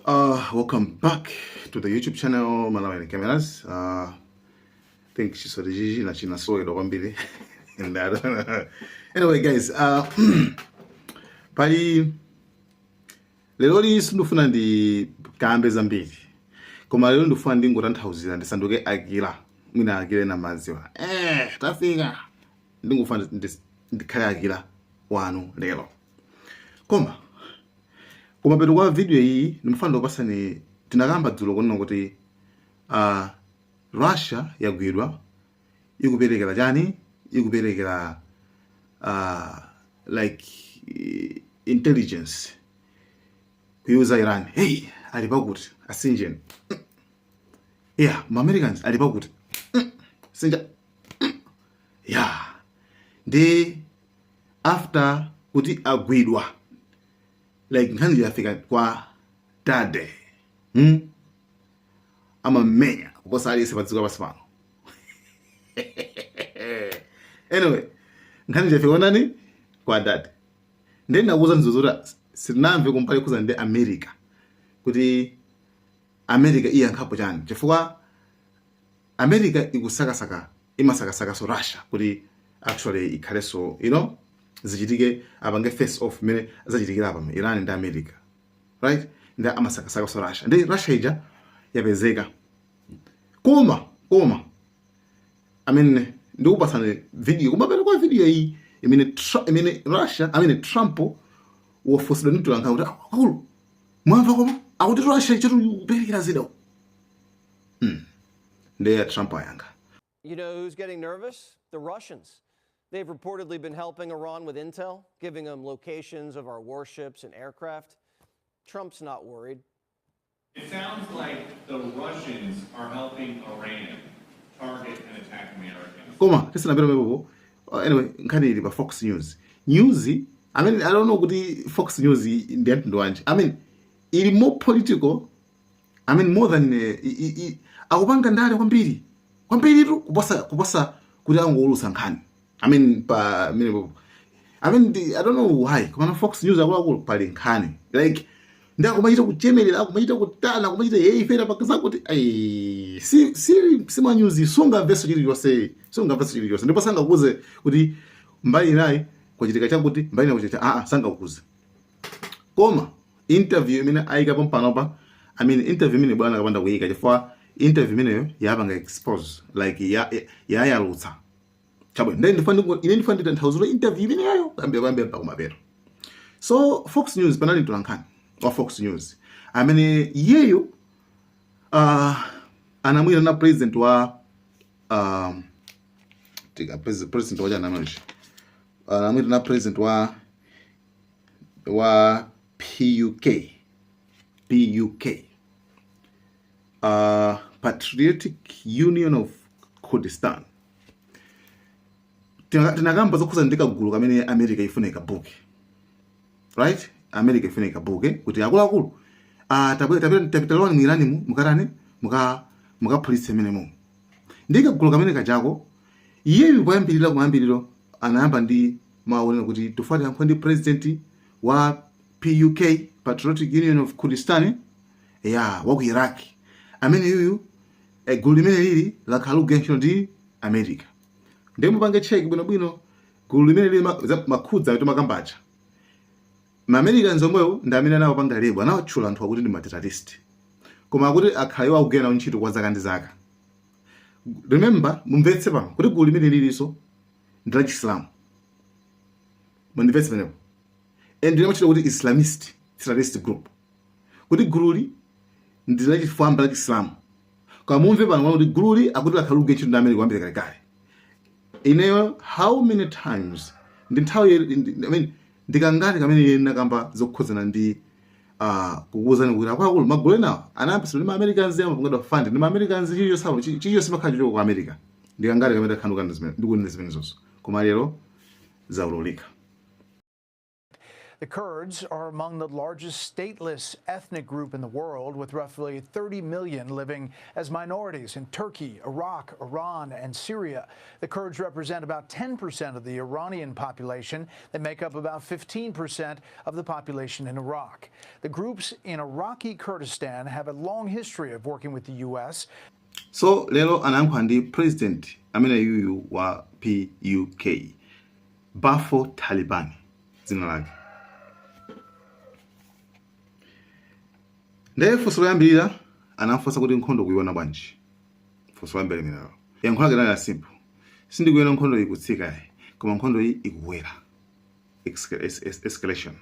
Welcome back to the YouTube channel Malawi Cameras. Think she's a Gigi na china so ilo kwambiri. Anyway guys, pali lero li sindufuna ndi kambe zambiri. Koma lero ndifuna ndingotanthauza ndisanduke Akila. Mwina Akila na maziwa. Tafika. Ndingofuna ndikhale Akila wanu lero. Koma peto kwa video hii nimufana ndopasani tinakamba dzulo kunena kuti Russia yagwidwa ikuperekera chani ikuperekera like intelligence kuyuza Iran. Hey, ali pakuti asinjeni. Yeah, ma Americans ali pakuti sinja. Yeah, they after kuti agwidwa like nkhani yafika kwa dade amamenya kuposa alise padziko pasipano. Anyway, nkhani yafika kwa nani? Kwa dade. Ndeni nakuza nzuzura sinamve kumpali kuza ndi America kuti America iyankhapo chani chifukwa America ikusakasaka imasakasaka so Russia kuti actually ikhale so zichitike abange face off mene zachitikira apa Iran ndi America, right? Nda amasakasaka so Russia ndi Russia ija yapezeka koma ndikupasana video kumapeta kwa video iyi imene Russia Trump wafosidwa ndi tulanka kuti akulu mwamva koma akuti Russia ichatu kuperekera zido ndiye Trump ayanga. You know who's getting nervous? The Russians. They've reportedly been helping Iran with intel, giving them locations of our warships and aircraft. Trump's not worried. It sounds like the Russians are helping Iran target and attack Americans. Koma, listen a bit of anyway, nkhani ili pa Fox News. I mean, I don't know kuti Fox News ndi ndo anje. I mean, ili more political. I mean, more than akupanga ndale kwambiri tu kuposa kuti angolusa nkhani. I mean, I don't know why. Kama Fox News akula pali nkhani. Like, nda kumachita kuchemelera, kumachita kutana, kumachita ifera pakaza kuti si ma news songa verso chiliyonse. Ndipo sanga kuze kuti mbali nayi kwachitika chakuti mbali na kuchitika sanga kuze. Koma interview imene ayika pompanopa, I mean interview imene bwana kapanda kuyika chifukwa interview imene yapanga expose like yayalutsa. Chabo ndifuna nditanthauzula interview imene yayo kambe pa kumapero. So Fox News panali tulankhani wa Fox News amene yeyo anamwira na president wa president wa jana manje anamwira na president wa PUK Patriotic Union of Kurdistan. Tinagamba zokhuza ndika gulu kamene America ifuna ikabuke, right? America ifuna ikabuke kuti akulu tapitalowa mu Iran mukarane muka police mene mu ndika gulu kamene kajako iyeyo kuyambiriro anayamba ndi maonera kuti tufati ndi president wa PUK Patriotic Union of Kurdistan wa ku Iraq amene yuyu gulu limene lili lakhalu gensho ndi America. Ndemo pange check bwino gulu limene lili makhudza kuti makambacha ma Americans omwewo ndamene nawo panga lebo anawatchula anthu akuti ndi ma terrorist koma akuti akhale wakugena ntchito kwa zaka ndi zaka. Remember mumvetse pano kuti gulu limene liliso ndi la Islam mundimvetse pano and ndimachita kuti Islamist terrorist group kuti gululi ndi la chifamba la Islam koma mumve pano kuti gululi akuti lakhalu ntchito ndi America kwambiri kale. How many times ndikangati kamene yena kamba zokhuzana ndi kukuzana kuti akulu magulu nawo anapisa ndi Americans yamo pangada fund ndi Americans chiyo simakhacho ku America ndikangati kamene khanuka ndikuti zimene zonso koma lero zaululika. The Kurds are among the largest stateless ethnic group in the world, with roughly 30 million living as minorities in Turkey, Iraq, Iran, and Syria. The Kurds represent about 10% of the Iranian population. They make up about 15% of the population in Iraq. The groups in Iraqi Kurdistan have a long history of working with the U.S. So lero anayankha ndi president amene yuyu wa PUK Bafo Taliban dzina lake. Ndiye funso loyambirira anafunsa kuti nkhondo kuiona bwanji. Funso loyambirira yankho lake linali simple. Sindikuiona nkhondo ikutsika koma nkhondo iyi ikukwera. Escalation.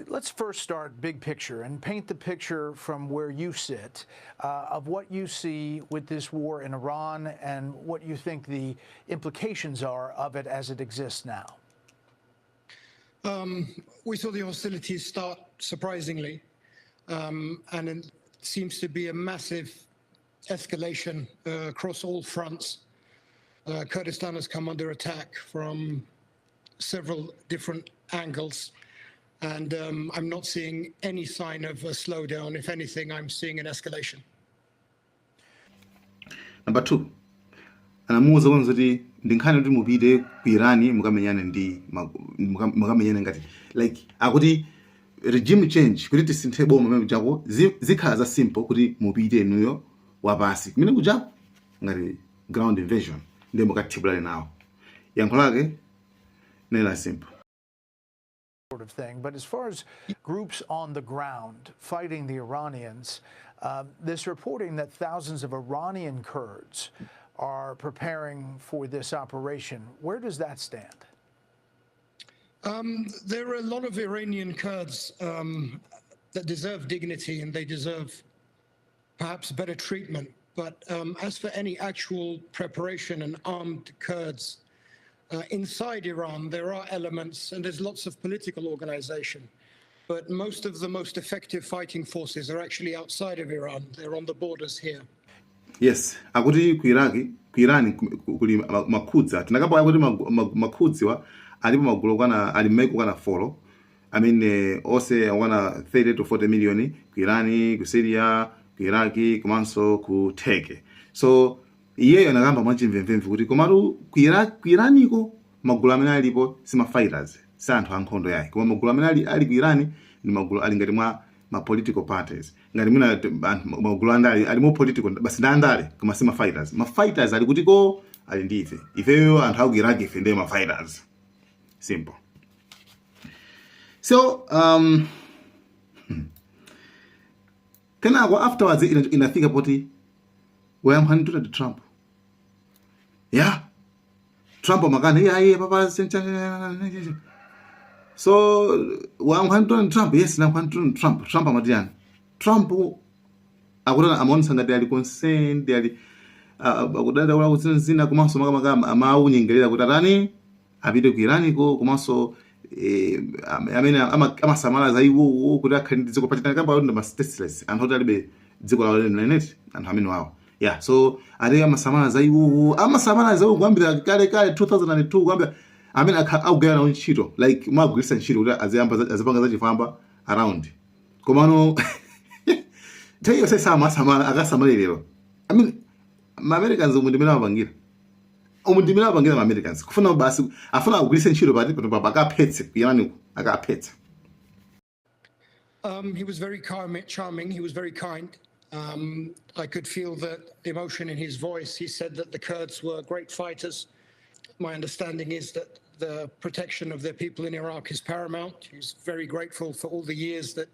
Let's first start big picture and paint the picture from where you sit of what you see with this war in Iran and what you think the implications are of it as it exists now. We saw the hostilities start surprisingly, and it seems to be a massive escalation across all fronts. Kurdistan has come under attack from several different angles. And I'm not seeing any sign of a slowdown. If anything, I'm seeing an escalation. Number 2. Anamuuza kwanza kuti ndinkhani kuti mupite ku Iran mukamenyane ndi mukamenyane ngati like akuti regime change kuti tisinthe boma mmene chako zikhala za simple kuti mupite nuyo wapasi kumene kujapo ngati ground invasion ndi mukathibulale nawo. Yankho lake nela simple. Sort of thing. But as far as groups on the ground fighting the Iranians, this reporting that thousands of Iranian Kurds are preparing for this operation, where does that stand? There are a lot of Iranian Kurds that deserve dignity and they deserve perhaps better treatment. But as for any actual preparation and armed Kurds, inside Iran, there are elements, and there's lots of political organization, but most of the most effective fighting forces are actually outside of Iran. They're on the borders here. Yes, akuti ku Iran kuli makhudza. Tinakamba kuti makhudzi wa alipo magulu kana ali mmeko kana 4. I mean ose wana 30 to 40 million ku Iran, ku Syria, ku Iraq, komanso ku Turkey. So iyeyo anakamba mwachimvemvemve kuti komatu ku Iraniko magulu amene alipo sima fighters si anthu ankhondo yake koma magulu amene ali ku Iran ndi magulu ali ngati mwa ma political parties ngati mwina magulu andali ali mo political basi ndandale koma sima fighters. Ma fighters ali kuti ko ali ndi ifeyo anthu aku Iraq ife ndi ma fighters simple. So kenako afterwards inafika poti wayamphani tuta Trump. Yeah, Trump makani papa. So wamkhani Trump, yes, namkhani Trump amatiani. Trump akutana amaonesa ngati ali concerned ali akudada wala kutsinzina komanso makamaka amawunyengerera kuti atani apite ku Iran ko komanso amene amasamala za iwo kuti akhale ndi dziko pachitana kamba ndi ma stateless anthu oti alibe dziko lawo lenileni anthu amene wawo. Yeah, so ade amasamala za iwo kwambira kale 2002 kwambira amene akugaya na ntchito like magwisa ntchito kuti azipanga za chifamba around komano tayo sasa amasamala akasamalirero. I mean ma Americans umundimira mabangira ma Americans kufuna basi afuna kugwisa ntchito pati papa akaphetse kuyani akaphetse. He was very charming, he was very kind. I could feel the emotion in his voice. He said that the Kurds were great fighters. My understanding is that the protection of their people in Iraq is paramount. He's very grateful for all the years that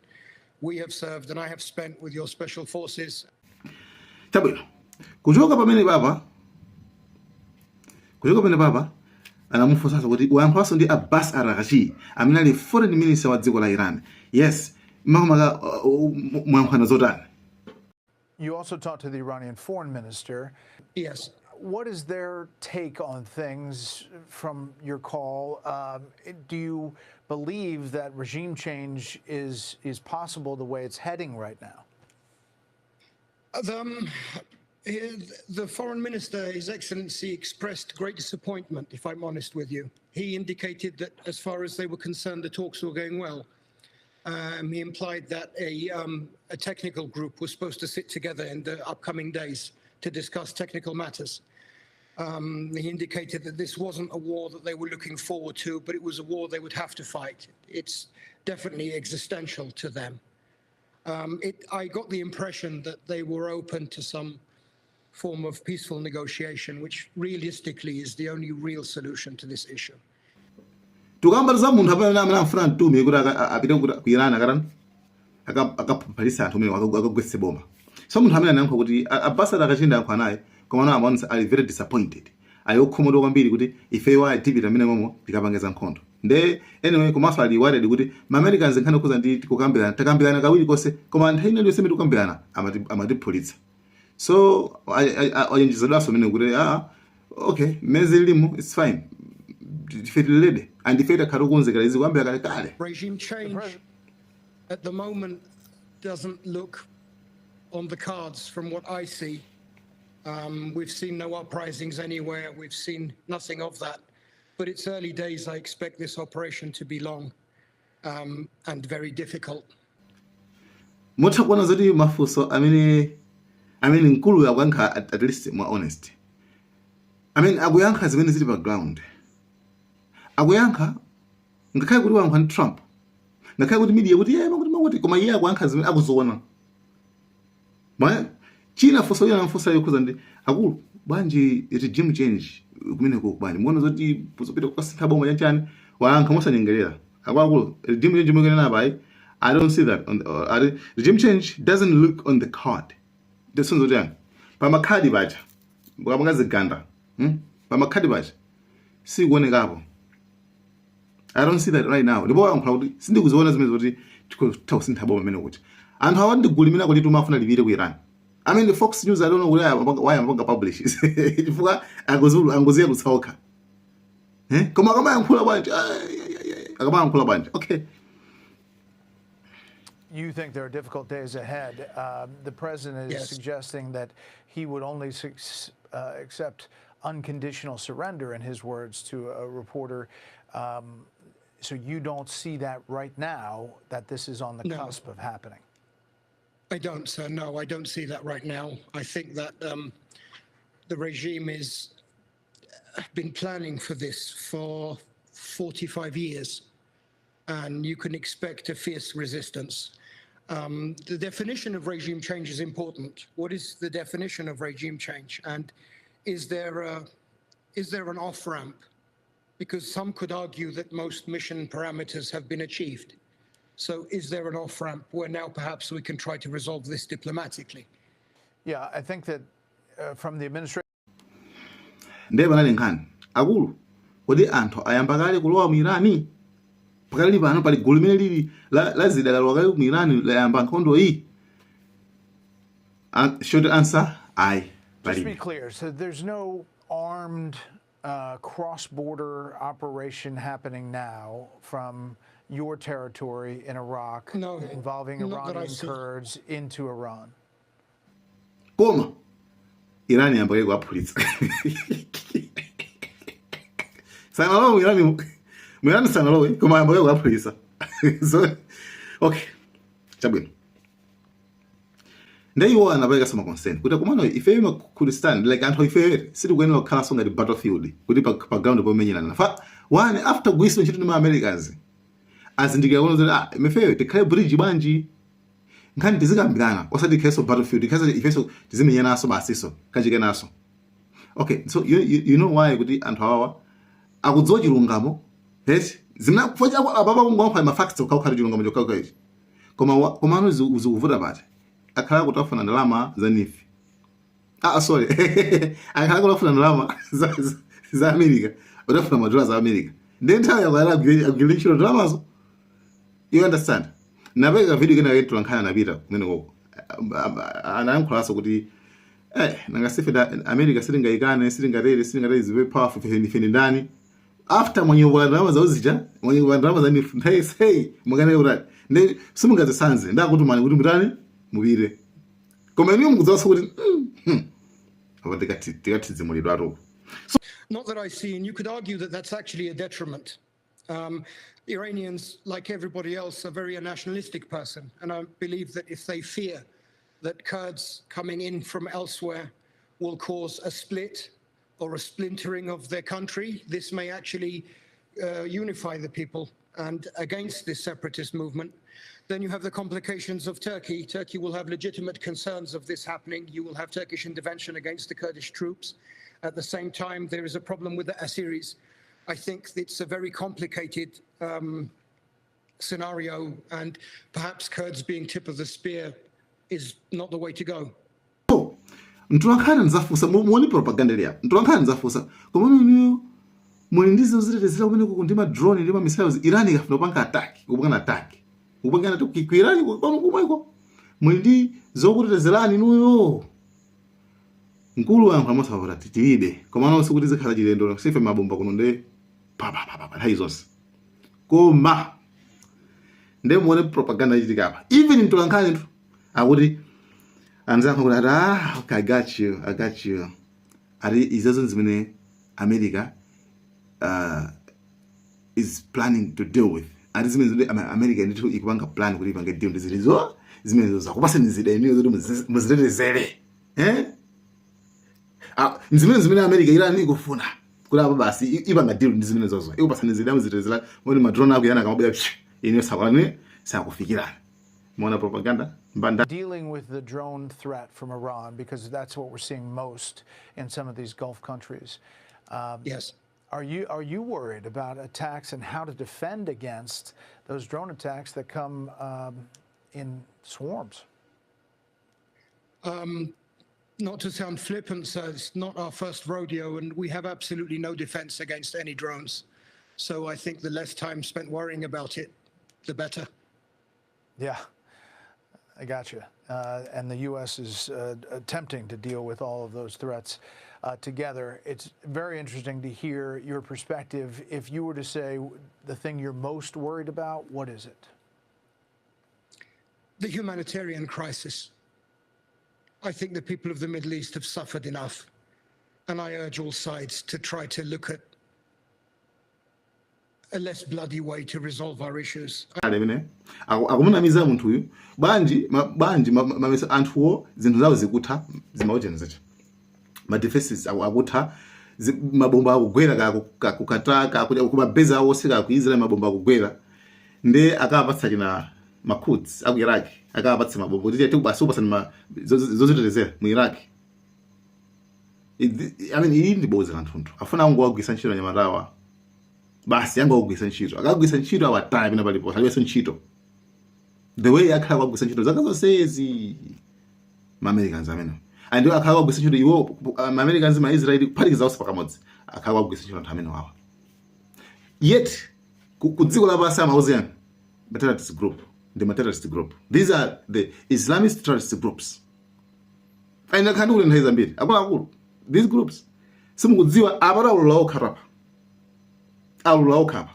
we have served and I have spent with your special forces. Tabwino. Kuchoka pamene baba anamufunsa kuti wayankhaso ndi Abbas Araghchi amene ali foreign minister wa dziko la Iran. Yes, makamaka mwayankhana zotani. You also talked to the Iranian foreign minister. Yes. What is their take on things from your call? Do you believe that regime change is possible the way it's heading right now? The foreign minister, His Excellency, expressed great disappointment, if I'm honest with you. He indicated that as far as they were concerned, the talks were going well. He implied that a technical group was supposed to sit together in the upcoming days to discuss technical matters. He indicated that this wasn't a war that they were looking forward to, but it was a war they would have to fight. It's definitely existential to them. I got the impression that they were open to some form of peaceful negotiation, which realistically is the only real solution to this issue. Tukamba za munthu amene amfuna mtume kuti apite ku Iran akaphalisa anthu amene akagwetse bomba. So munthu amene anayankha kuti ambassador akachinda yankho anaye koma nawo amaonesa ali very disappointed. Ayokhomodoka kwambiri kuti ifeyo atipita amene momo tikapangeza nkhondo. Nde anyway komanso ali worried kuti ma Americans nkhani kuza ndi takambirana kawiri konse koma nthawi ina yonse imene tikambirana amatiphulitsa. So ayenjezedwaso amene kuti okay mezi limo it's fine. Defeated and defeated regime change at the moment doesn't look on the cards from what I see. We've seen no uprisings anywhere. We've seen nothing of that. But it's early days. I expect this operation to be long and very difficult. Mutakuona zoti mafuso amene nkulu yakuyankha at least more honest. Akuyankha zimene zili background. Akuyankha ngakhale kuti wankha ndi Trump. Ngakhale kuti media kuti makuti koma iye akuyankha zimene akuzoona. China fuso yana mfusa yokhuza ndi akulu bwanji regime change kumene kubani. Muona zoti pozopita kwasintha bomba chanchani wayankha mosanyengerera. Akulu regime change mukena bai. I don't see that on the regime change doesn't look on the card. Desonzo jani. Pa makhadi bacha. Mukamakazi ganda. Pa makhadi bacha. Si kuonekapo. I don't see that right now. Ndipo wankha kuti sindikuziona zimene zoti tikusintha bomba mene kuti. Anthu awandi gulimina kuti tumafuna livire ku Iran. The Fox News I don't know why I'm going to publish it. Chifukwa angoziya kutsauka. Koma yankhula bwanji. Okay. You think there are difficult days ahead. The president is suggesting that he would only accept unconditional surrender, in his words, to a reporter. So you don't see that right now, that this is on the cusp of happening? I don't, sir. No, I don't see that right now. I think that the regime has been planning for this for 45 years, and you can expect a fierce resistance. The definition of regime change is important. What is the definition of regime change? And is there an off-ramp? Because some could argue that most mission parameters have been achieved. So is there an off-ramp where now perhaps we can try to resolve this diplomatically? Yeah, I think that from the administration... Ndeba nalinkani. Akulu, kodi anthu ayambakale kulowa mu Irani? Pakali pano pali gulu limene lili lazida lalowakale mu Irani layamba nkhondo iyi? Short answer, aye. Just to be clear, so there's no armed cross-border operation happening now from your territory in Iraq involving Iranian Kurds into Iran? Koma, Irani yambakale kuwaphulitsa. Sanalowe Irani sanalowe koma yambakale kuwaphulitsa. So, okay. Chabwino. Ndeiwo anapeka sama concern. Kuti kumano ife ma Kurdistan like anthu ife siti kuyenera kukhala songa di battlefield kuti pa ground pomenyerana. Fa one after kuiso ntchito ndi ma Americans. Azindikira kuona zoti imefeyo tikhale bridge bwanji. Nkhani tizikambirana osati kheso battlefield kheso ifeso tizimenyanaso basiso kachikenaso. Okay, so you know why kuti anthu awawa akudziwa chilungamo. Yes, zimna kufoja ababa kungompa ma facts ukakhala chilungamo chokaka ichi. Komano uzikuvuta pati. Akhala kutafuna ndalama za nifi. Sorry. Akhala kutafuna ndalama za America. Utafuna madola za America. Then tell you that agilishiro dramazo. You understand? Nabeka video kena yetu lankana nabita kumene koko. Anayankhulaso kuti nangasife da America silinga ikane silinga ziwe powerful feni ndani. After mwenye drama za uzija, mwenye drama za nifi. Hey, mugane urati. Ndi simungaze sanze. Ndakuti mani kuti mutani mubire. Koma niyo mukudzaso kuti apa tikatizimulidwatu. Not that I see, and you could argue that that's actually a detriment. Iranians, like everybody else, are very a nationalistic person, and I believe that if they fear that Kurds coming in from elsewhere will cause a split or a splintering of their country, this may actually unify the people and against this separatist movement. Then you have the complications of Turkey. Turkey will have legitimate concerns of this happening. You will have Turkish intervention against the Kurdish troops. At the same time, there is a problem with the Azeris. I think it's a very complicated scenario, and perhaps Kurds being tip of the spear is not the way to go. Mtulankhani nzafusa muone propaganda liya. Mtulankhani nzafusa koma mimi muli ndizo zitetezera kumene kukundima drone ndi missiles Iran ikafuna kupanga attack, kupanga attack. Kupanga attack ku Iran komweko. Muli ndi zokutetezerani nuyo. Nkulu wangu amasavura titilibe. Koma no sikuti zikhala chilendo sife mabomba kuno nde pa haizos. Koma nde muone propaganda ichitika apa. Even mtulankhani akuti anza kuti okay, I got you. Ari izazo zimene America is planning to deal with. Ari zimene America ndithu ikupanga plan kuti ipange deal ndizilizo zimene zakupaseni zideni zoti muzitetezere. Zimene America Iran ikufuna kuti apa basi ipanga deal ndi zimene zozo. Ikupaseni zideni muzitetezera moni madrone akuyana kamabwera ino sakwani sakufikirana. Mona propaganda. Dealing with the drone threat from Iran, because that's what we're seeing most in some of these Gulf countries. Yes. Are you worried about attacks and how to defend against those drone attacks that come in swarms? Not to sound flippant, so it's not our first rodeo, and we have absolutely no defense against any drones. So I think the less time spent worrying about it, the better. Yeah. I got you. And the U.S. is attempting to deal with all of those threats together. It's very interesting to hear your perspective. If you were to say the thing you're most worried about, what is it? The humanitarian crisis. I think the people of the Middle East have suffered enough. And I urge all sides to try to look at a less bloody way to resolve our issues. Akumunamiza munthu uyu banji mamesa anthuwo zinthu zawo zikutha zimaojenzecha ma defenses akutha mabomba akugwera kakukataka kumabeza awo sika ku Israel mabomba akugwera nde akapatsa china makuts aku Iraq akapatsa mabomba kuti ati basi upasana zozitetezera mu Iraq. I mean iyi ndiboza anthu afuna ngowagwisa ntchito nyamatawa basi yanga ogwisa ntchito akagwisa ntchito awataya pina palipo alibenso ntchito the way akhala kwagwisa ntchito zakazonsezi ma-Americans amene and akhala kwagwisa ntchito iwo ma-Americans ma-Israeli kuphatikiza onse pakamodzi akhala kwagwisa ntchito anthu amene wawa yet ku dziko lapansi amauziyani terrorist group terrorist group. These are the Islamist terrorist groups. And I can't do it in bit. These groups simukudziwa abara ulao karapa ulao kapa.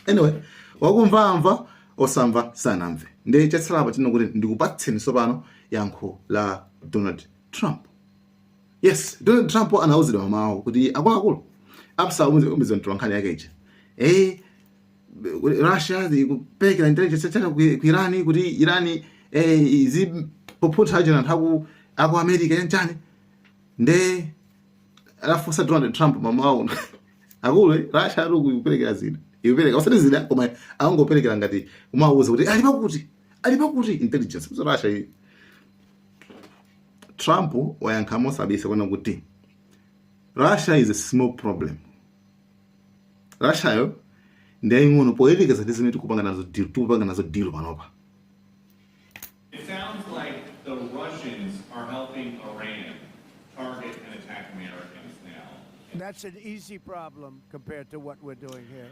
Anyway, wakumva osamva sanamve nde chatsala chino kuti ndikupatseni sopano yankho la Donald Trump. Yes, Donald Trump anauzidwa mamawo kuti akulu apsa umizwe ntolankhani yake ichi Russia ikupekera intelligence chaka ku Iran kuti Iran izi popota jana nthaku aku America yanchani nde alafusa Donald Trump mamawo akulu Russia ari kuperekera zina ipereka usati zina koma angoperekera ngati kumauza kuti alipakuti intelligence so Russia Trump wayankhamo sabisa kona kuti Russia is a small problem. Russia yo ndiye ngono poetika zazime tukupanga nazo deal panopa. It sounds like the Russians are helping Iran target and attack Americans now. That's an easy problem compared to what we're doing here.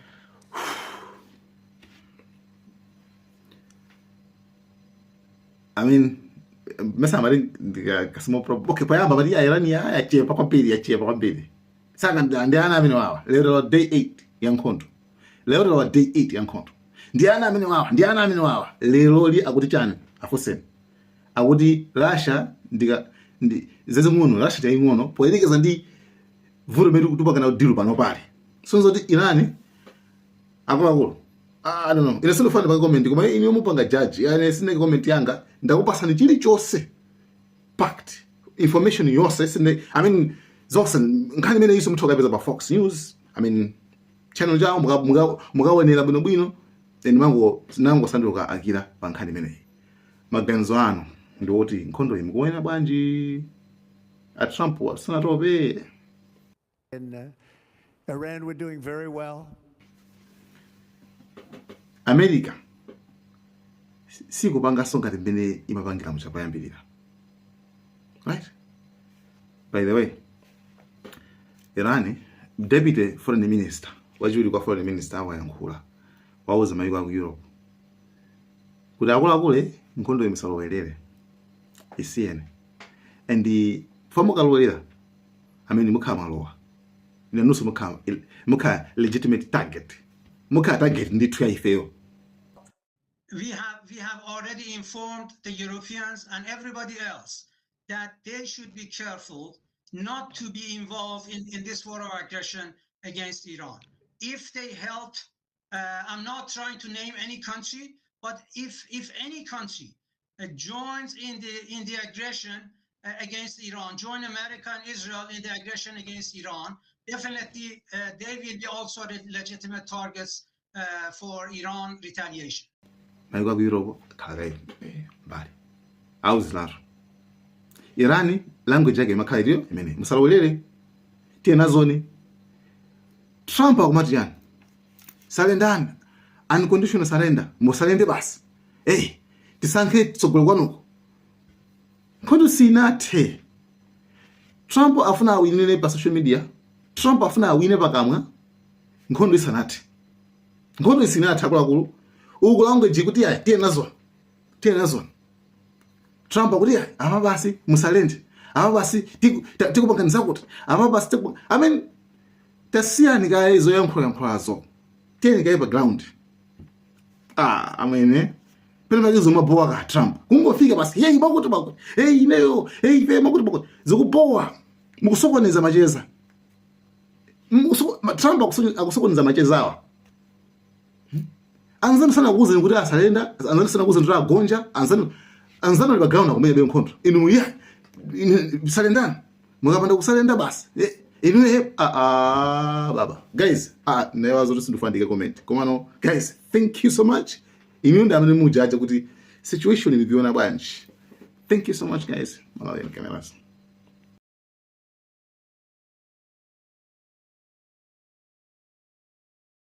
I mean, mesa mari kasimo problem. Okay, payamba bari Iran ya chepa kwa pili. Saka ndiana amene wawa. Lero day 8 yankhondo. Lero day 8 yankhondo. Ndiana amene wawa. Lero li akuti chani afuseni. Akuti Russia ndi zezing'ono Russia taing'ono poyerekeza ndi vuto medu kutupakana udilu pano pale sonzo ti Iran akuluakulu I don't know ine sinofana pa comment koma ine mupanga judge yani sine comment yanga ndakupasani chilichonse packed information yonse sine I mean zonse nkhani imene iso muthoka peza pa Fox News I mean channel jawo mukaonera bwinobwino then nango sanduka akira pa nkhani imeneyi maganizo ano ndi woti nkhondo iyi mukuona bwanji a Trump sanatope. In Iran, we're doing very well. America sikupanga ngati mmene imapangira muchapayambirira, right? By the way, Iran deputy foreign minister wachuli kwa foreign minister wayankhula wauza mayiko aku Europe kuti akuluakule nkhondo imisalowelere isiyene and famukalowelera amene mukhala malowa inanunso mukhala legitimate target mukhala target ndithu ya ifeyo. We have already informed the Europeans and everybody else that they should be careful not to be involved in this war of aggression against Iran. If they help, I'm not trying to name any country, but if any country joins in the aggression against Iran, join America and Israel in the aggression against Iran, definitely they will be also legitimate targets for Iran retaliation. Mayiko aku Europe khala mbali awuzilaro Iran language yake makhala iliyo imene musalowelere tiye nazoni. Trump akumati yani salendani unconditional surrender musalende basi tisankhe tsogolo kwanuko nkhondo sinathe. Trump afuna awinire pa social media, Trump afuna awine pakamwa nkhondo isanathe. Nkhondo isinathe akuluakulu uku language kuti tiye nazoni. Trump akuti ama basi musalende, ama basi tikupanganiza kuti, ama basi I mean tasiyani kaye izo yankhulazo tiyeni kaye pa ground. Amene pena makizo mabowa ka Trump kungofika basi bakuti ineyo ife makuti zikubowa mukusokoneza macheza. Trump akusokoneza macheza awa. Anzani sana kuuza kuti asalenda, anzani sana kuuza kuti agonja, anzani ali pa ground akumenya beyo nkhondo. Inu salendani mukapanda kusalenda basi baba guys never zoti sindufandike comment komano guys thank you so much inu ndamene mujaja kuti situation iliviona bwanji. Thank you so much guys. Malawi cameras.